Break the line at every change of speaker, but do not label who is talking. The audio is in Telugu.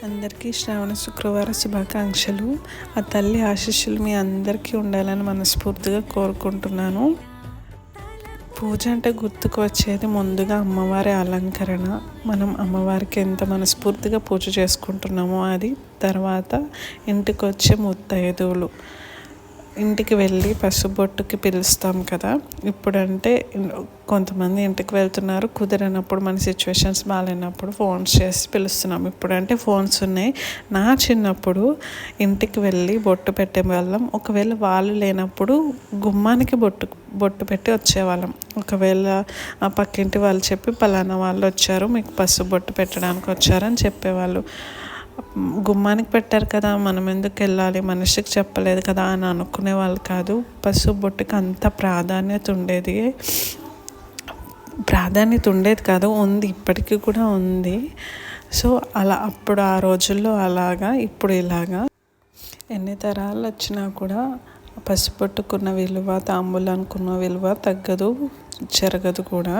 అందరికీ శ్రావణ శుక్రవార శుభాకాంక్షలు. ఆ తల్లి ఆశీస్సులు మీ అందరికీ ఉండాలని మనస్ఫూర్తిగా కోరుకుంటున్నాను. పూజ అంటే గుర్తుకు వచ్చేది ముందుగా అమ్మవారి అలంకరణ. మనం అమ్మవారికి ఎంత మనస్ఫూర్తిగా పూజ చేసుకుంటున్నామో అది. తర్వాత ఇంటికి వచ్చే ముత్తైదువులు, ఇంటికి వెళ్ళి పసుబొట్టుకి పిలుస్తాం కదా. ఇప్పుడంటే కొంతమంది ఇంటికి వెళ్తున్నారు, కుదిరినప్పుడు మన సిచ్యువేషన్స్ బాగాలేనప్పుడు ఫోన్స్ చేసి పిలుస్తున్నాం. ఇప్పుడంటే ఫోన్స్ ఉన్నాయి. నా చిన్నప్పుడు ఇంటికి వెళ్ళి బొట్టు పెట్టే వాళ్ళం. ఒకవేళ వాళ్ళు లేనప్పుడు గుమ్మానికి బొట్టు పెట్టి వచ్చేవాళ్ళం. ఒకవేళ ఆ పక్కింటి వాళ్ళు చెప్పి పలానా వాళ్ళు వచ్చారు, మీకు పసుపు బొట్టు పెట్టడానికి వచ్చారని చెప్పేవాళ్ళు. గుమ్మానికి పెట్టారు కదా, మనం ఎందుకు వెళ్ళాలి, మనిషికి చెప్పలేదు కదా అని అనుకునే వాళ్ళు కాదు. పసుపు బొట్టుకి అంత ప్రాధాన్యత ఉండేది కాదు, ఉంది, ఇప్పటికీ కూడా ఉంది. సో అలా అప్పుడు ఆ రోజుల్లో అలాగా, ఇప్పుడు ఇలాగా. ఎన్ని తరాలు వచ్చినా కూడా పసుపు బొట్టుకున్న విలువ, తాంబూలానికి విలువ తగ్గదు, చెరగదు కూడా.